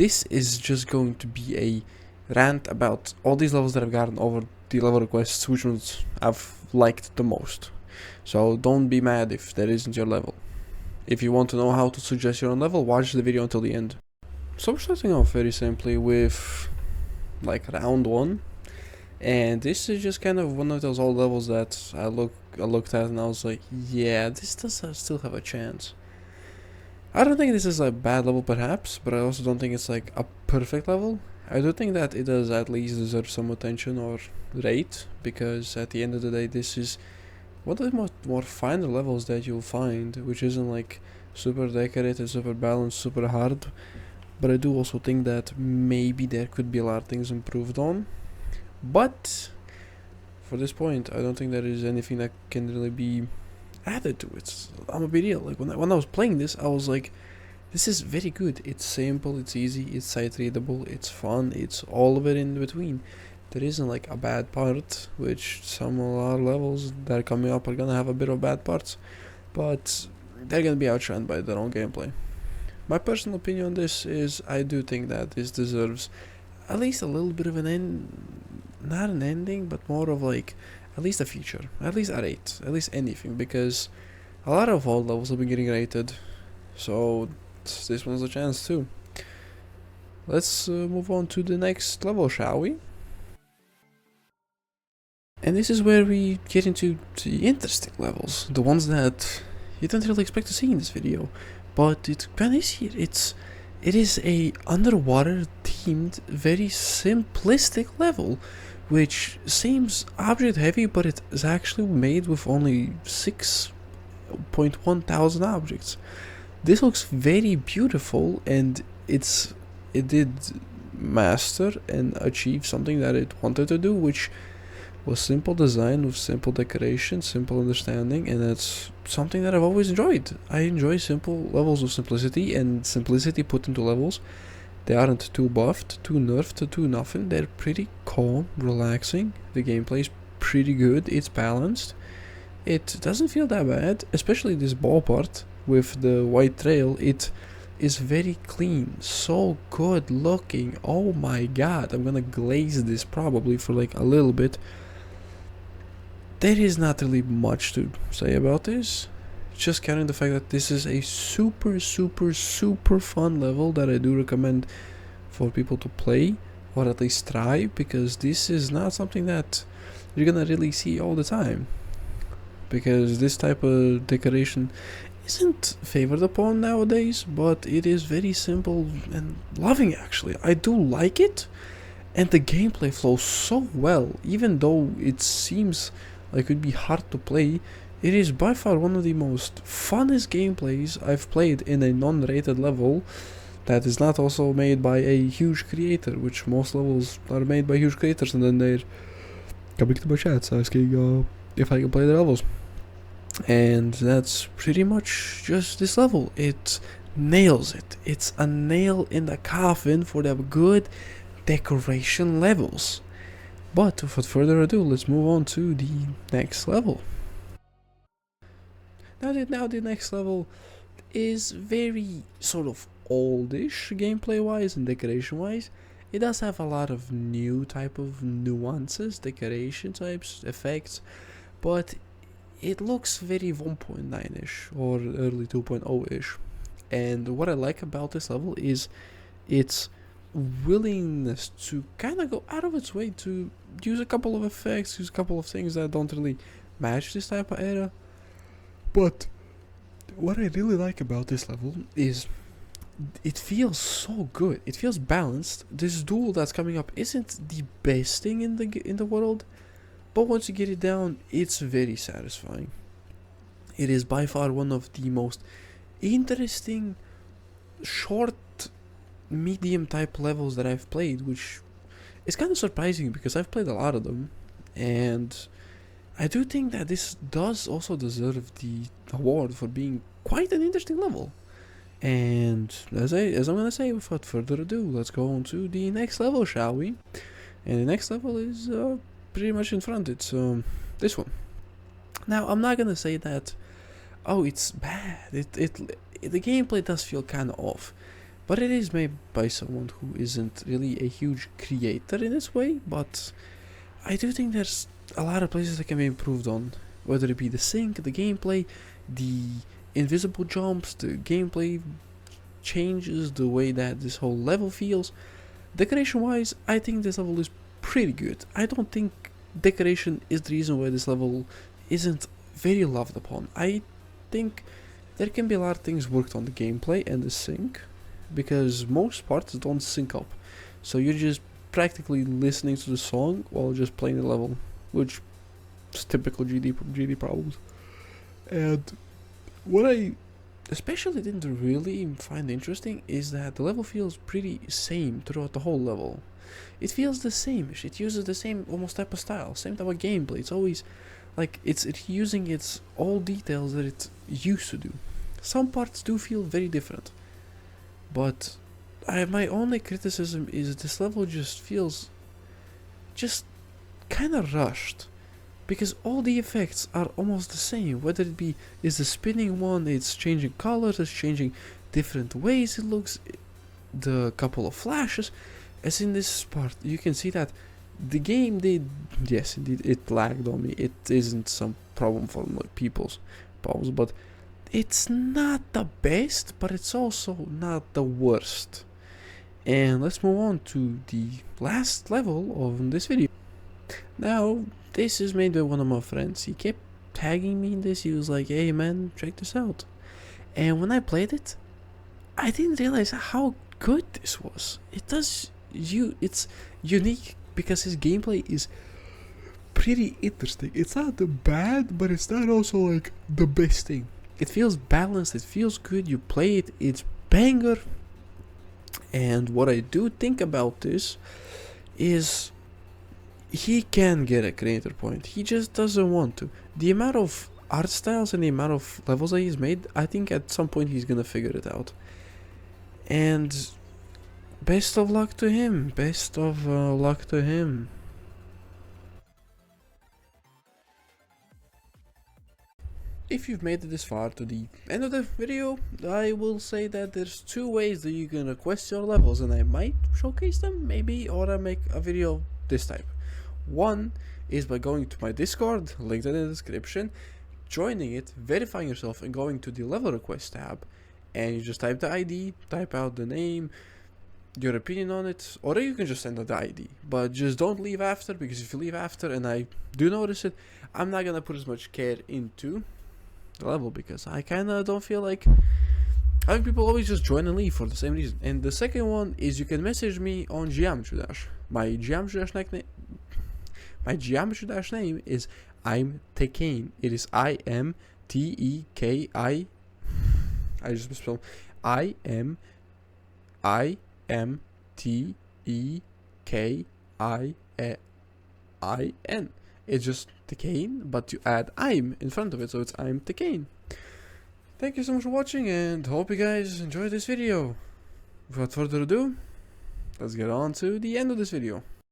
this is just going to be a rant about all these levels that I've gotten over the level requests, which ones I've liked the most. So don't be mad if that isn't your level. If you want to know how to suggest your own level, watch the video until the end. So we're starting off very simply with like round 1, and this is just kind of one of those old levels that I looked at and I was like, yeah, this does still have a chance. I don't think this is a bad level perhaps, but I also don't think it's like a perfect level. I do think that it does at least deserve some attention or rate, because at the end of the day this is one of the more finer levels that you'll find, which isn't like super decorated, super balanced, super hard. But I do also think that maybe there could be a lot of things improved on. But for this point, I don't think there is anything that can really be added to it. I'm gonna be real. Like when I was playing this, I was like, this is very good. It's simple, it's easy, it's sight readable, it's fun, it's all of it in between. There isn't like a bad part, which a lot of levels that are coming up are gonna have a bit of bad parts, but they're gonna be outshined by their own gameplay. My personal opinion on this is I do think that this deserves at least a little bit of an end, not an ending, but more of like at least a feature, at least a rate, at least anything, because a lot of old levels have been getting rated, so this one's a chance too. Let's move on to the next level, shall we? And this is where we get into the interesting levels, the ones that you don't really expect to see in this video, but it kind of is here. It is a underwater themed, very simplistic level, which seems object heavy, but it is actually made with only 6.1 thousand objects. This looks very beautiful, and it did master and achieve something that it wanted to do, which was simple design with simple decoration, simple understanding, and that's something that I've always enjoyed. I enjoy simple levels of simplicity, and simplicity put into levels. They aren't too buffed, too nerfed, too nothing. They're pretty calm, relaxing. The gameplay is pretty good. It's balanced. It doesn't feel that bad, especially this ball part with the white trail. It is very clean, so good looking. Oh my god, I'm gonna glaze this probably for like a little bit. There is not really much to say about this, just counting the fact that this is a super fun level that I do recommend for people to play, or at least try, because this is not something that you're gonna really see all the time, because this type of decoration isn't favored upon nowadays, but it is very simple and loving. Actually, I do like it, and the gameplay flows so well. Even though it seems like it would be hard to play, it is by far one of the most funnest gameplays I've played in a non-rated level that is not also made by a huge creator, which most levels are made by huge creators and then they're coming to my chats asking if I can play their levels. And that's pretty much just this level. It nails it. It's a nail in the coffin for the good decoration levels. But without further ado, let's move on to the next level. Now the next level is very sort of oldish gameplay wise and decoration wise. It does have a lot of new type of nuances, decoration types, effects, but it looks very 1.9-ish or early 2.0-ish. And what I like about this level is its willingness to kind of go out of its way to use a couple of effects, use a couple of things that don't really match this type of era. But what I really like about this level is it feels so good. It feels balanced. This duel that's coming up isn't the best thing in the world, but once you get it down, it's very satisfying. It is by far one of the most interesting short medium type levels that I've played, which is kind of surprising because I've played a lot of them, and I do think that this does also deserve the award for being quite an interesting level. And as I'm gonna say, without further ado, let's go on to the next level, shall we? And the next level is pretty much in front. It's this one. Now I'm not gonna say that it's bad. The gameplay does feel kind of off, but it is made by someone who isn't really a huge creator in this way, but I do think there's a lot of places that can be improved on, whether it be the sync, the gameplay, the invisible jumps, the gameplay changes, the way that this whole level feels. Decoration wise, I think this level is pretty good. I don't think decoration is the reason why this level isn't very loved upon. I think there can be a lot of things worked on the gameplay and the sync, because most parts don't sync up, so you're just practically listening to the song while just playing the level, which is typical GD problems. And what I especially didn't really find interesting is that the level feels pretty same throughout the whole level. It feels the same. It uses the same almost type of style, same type of gameplay. It's always like it's using its old details that it used to do. Some parts do feel very different, but my only criticism is this level just feels just kind of rushed, because all the effects are almost the same. Whether it be is the spinning one, it's changing colors, it's changing different ways it looks, the couple of flashes. As in this part, you can see that the game did, yes indeed, it lagged on me. It isn't some problem from like people's problems, but it's not the best, but it's also not the worst. And let's move on to the last level of this video. Now, this is made by one of my friends. He kept tagging me in this. He was like, hey man, check this out. And when I played it, I didn't realize how good this was. It's unique because his gameplay is pretty interesting. It's not bad, but it's not also like the best thing. It feels balanced, it feels good, you play it, it's banger. And what I do think about this is he can get a creator point, he just doesn't want to. The amount of art styles and the amount of levels that he's made, I think at some point he's gonna figure it out. And best of luck to him, best of luck to him. If you've made it this far to the end of the video, I will say that there's two ways that you can request your levels, and I might showcase them maybe, or I make a video this type. One is by going to my Discord, linked in the description, joining it, verifying yourself, and going to the level request tab, and you just type the ID, type out the name, your opinion on it, or you can just send out the ID, but just don't leave after, because if you leave after and I do notice it, I'm not gonna put as much care into the level, because I kinda don't feel like having people always just join and leave for the same reason. And the second one is you can message me on Geometry Dash. My Geometry Dash name is ImTekane. It is IMTEKI. I just misspelled IMTEKIN. It's just Tekane, but you add I'm in front of it, so it's ImTekane. Thank you so much for watching, and hope you guys enjoyed this video. Without further ado, let's get on to the end of this video.